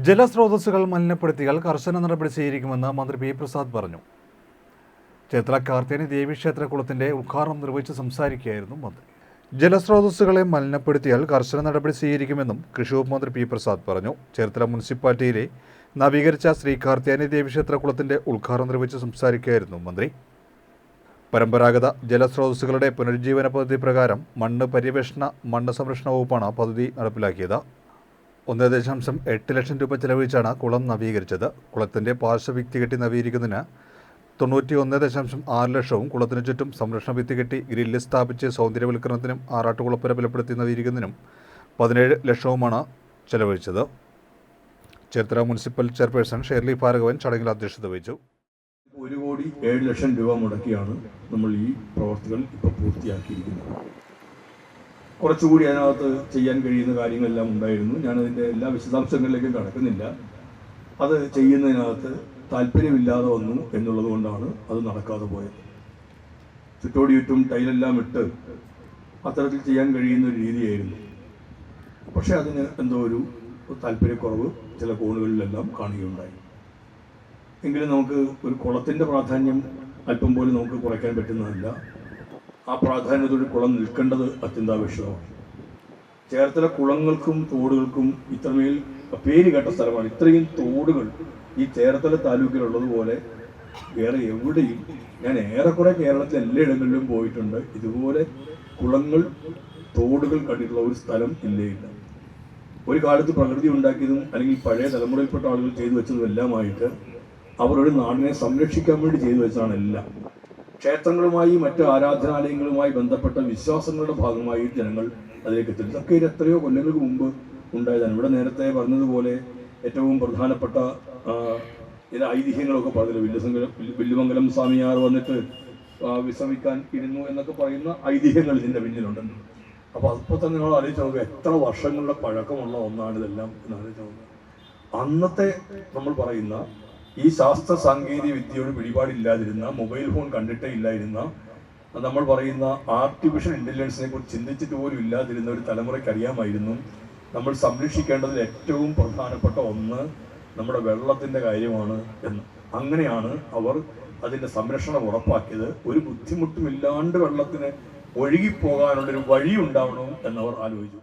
ജലസ്രോതസ്സുകൾ മലിനപ്പെടുത്തിയാൽ കർശന നടപടി സ്വീകരിക്കുമെന്ന് മന്ത്രി പി പ്രസാദ് പറഞ്ഞു. ചേർത്തല കാർത്തിയാനി ദേവീക്ഷേത്ര കുളത്തിന്റെ ഉദ്ഘാടനം നിർവഹിച്ച് സംസാരിക്കുകയായിരുന്നു മന്ത്രി. ജലസ്രോതസ്സുകളെ മലിനപ്പെടുത്തിയാൽ കർശന നടപടി സ്വീകരിക്കുമെന്നും കൃഷിവകുപ്പ് മന്ത്രി പി പ്രസാദ് പറഞ്ഞു. ചേർത്തല മുനിസിപ്പാലിറ്റിയിലെ നവീകരിച്ച ശ്രീ കാർത്തിയാനി ദേവീക്ഷേത്ര കുളത്തിന്റെ ഉദ്ഘാടനം നിർവഹിച്ച് സംസാരിക്കുകയായിരുന്നു മന്ത്രി. പരമ്പരാഗത ജലസ്രോതസ്സുകളുടെ പുനരുജ്ജീവന പദ്ധതി പ്രകാരം മണ്ണ് സംരക്ഷണ വകുപ്പാണ് പദ്ധതി നടപ്പിലാക്കിയത്. 1.8 ലക്ഷം രൂപ ചെലവഴിച്ചാണ് കുളം നവീകരിച്ചത്. കുളത്തിന്റെ പാർശ്വഭിത്തി കെട്ടി നവീകരിക്കുന്നതിന് 91.6 ലക്ഷവും കുളത്തിനു ചുറ്റും സംരക്ഷണ ഭിത്തി കെട്ടി ഗ്രില്ല് സ്ഥാപിച്ച് സൗന്ദര്യവൽക്കരണത്തിനും ആറാട്ടുകുളപ്പുര ബലപ്പെടുത്തി നവീകരിക്കുന്നതിനും 17 ലക്ഷവുമാണ് ചെലവഴിച്ചത്. ചേർത്തല മുനിസിപ്പൽ ചെയർപേഴ്സൺ ഷേർലി ഭാർഗവൻ ചടങ്ങിൽ അധ്യക്ഷത വഹിച്ചു. 1,07,00,000 രൂപ മുടക്കിയാണ് നമ്മൾ ഈ പ്രവർത്തികൾ ഇപ്പോൾ പൂർത്തിയാക്കിയിരിക്കുന്നത്. കുറച്ചുകൂടി അതിനകത്ത് ചെയ്യാൻ കഴിയുന്ന കാര്യങ്ങളെല്ലാം ഉണ്ടായിരുന്നു. ഞാനതിൻ്റെ എല്ലാ വിശദാംശങ്ങളിലേക്കും കടക്കുന്നില്ല. അത് ചെയ്യുന്നതിനകത്ത് താല്പര്യമില്ലാതെ വന്നു എന്നുള്ളത് കൊണ്ടാണ് അത് നടക്കാതെ പോയത്. ചുറ്റോടി ചുറ്റും ടൈലെല്ലാം ഇട്ട് അത്തരത്തിൽ ചെയ്യാൻ കഴിയുന്ന ഒരു രീതിയായിരുന്നു. പക്ഷേ അതിന് എന്തോ ഒരു താല്പര്യക്കുറവ് ചില കോണുകളിലെല്ലാം കാണുകയുണ്ടായി. എങ്കിലും നമുക്ക് ഒരു കുളത്തിൻ്റെ പ്രാധാന്യം അല്പം പോലും നമുക്ക് കുറയ്ക്കാൻ പറ്റുന്നതല്ല. ആ പ്രാധാന്യത്തോടെ കുളം നിൽക്കേണ്ടത് അത്യന്താപേക്ഷിതമാണ്. ചേർത്തല കുളങ്ങൾക്കും തോടുകൾക്കും ഇത്രമേൽ പേര് കേട്ട സ്ഥലമാണ്. ഇത്രയും തോടുകൾ ഈ ചേർത്തല താലൂക്കിലുള്ളതുപോലെ വേറെ എവിടെയും, ഞാൻ ഏറെക്കുറെ കേരളത്തിലെ എല്ലായിടങ്ങളിലും പോയിട്ടുണ്ട്, ഇതുപോലെ കുളങ്ങൾ തോടുകൾ കണ്ടിട്ടുള്ള ഒരു സ്ഥലം ഇല്ല. ഒരു കാലത്ത് പ്രകൃതി ഉണ്ടാക്കിയതും അല്ലെങ്കിൽ പഴയ തലമുറയിൽപ്പെട്ട ആളുകൾ ചെയ്തു വെച്ചതും എല്ലാമായിട്ട് അവരൊരു നാടിനെ സംരക്ഷിക്കാൻ വേണ്ടി ചെയ്തു വെച്ചതാണ് എല്ലാം. ക്ഷേത്രങ്ങളുമായി മറ്റ് ആരാധനാലയങ്ങളുമായി ബന്ധപ്പെട്ട വിശ്വാസങ്ങളുടെ ഭാഗമായി ജനങ്ങൾ അതിലേക്ക് എത്തും. ഇതൊക്കെ എത്രയോ കൊല്ലങ്ങൾക്ക് മുമ്പ് ഉണ്ടായതാണ്. ഇവിടെ നേരത്തെ പറഞ്ഞതുപോലെ ഏറ്റവും പ്രധാനപ്പെട്ട ചില ഐതിഹ്യങ്ങളൊക്കെ പറഞ്ഞില്ല. വില്ലുമംഗലം സ്വാമിയാർ വന്നിട്ട് വിശ്രമിക്കാൻ ഇരുന്നു എന്നൊക്കെ പറയുന്ന ഐതിഹ്യങ്ങൾ ഇതിൻ്റെ പിന്നിലുണ്ടെന്ന്. അപ്പോൾ അപ്പോൾ തന്നെ നിങ്ങൾ ആലോചിച്ച് നോക്കുക, എത്ര വർഷങ്ങളുടെ പഴക്കമുള്ള ഒന്നാണിതെല്ലാം എന്ന് ആലോചിച്ച് നോക്കുക. അന്നത്തെ നമ്മൾ പറയുന്ന ഈ ശാസ്ത്ര സാങ്കേതിക വിദ്യയോട് പിടിപാടില്ലാതിരുന്ന, മൊബൈൽ ഫോൺ കണ്ടിട്ടേ ഇല്ലായിരുന്ന, നമ്മൾ പറയുന്ന ആർട്ടിഫിഷ്യൽ ഇൻ്റലിജൻസിനെ കുറിച്ച് ചിന്തിച്ചിട്ട് പോലും ഇല്ലാതിരുന്ന ഒരു തലമുറയ്ക്ക് അറിയാമായിരുന്നു നമ്മൾ സംരക്ഷിക്കേണ്ടതിൽ ഏറ്റവും പ്രധാനപ്പെട്ട ഒന്ന് നമ്മുടെ വെള്ളത്തിൻ്റെ കാര്യമാണ് എന്ന്. അങ്ങനെയാണ് അവർ അതിൻ്റെ സംരക്ഷണം ഉറപ്പാക്കിയത്. ഒരു ബുദ്ധിമുട്ടുമില്ലാണ്ട് വെള്ളത്തിന് ഒഴുകിപ്പോകാനുള്ളൊരു വഴി ഉണ്ടാവണം എന്നവർ ആലോചിച്ചു.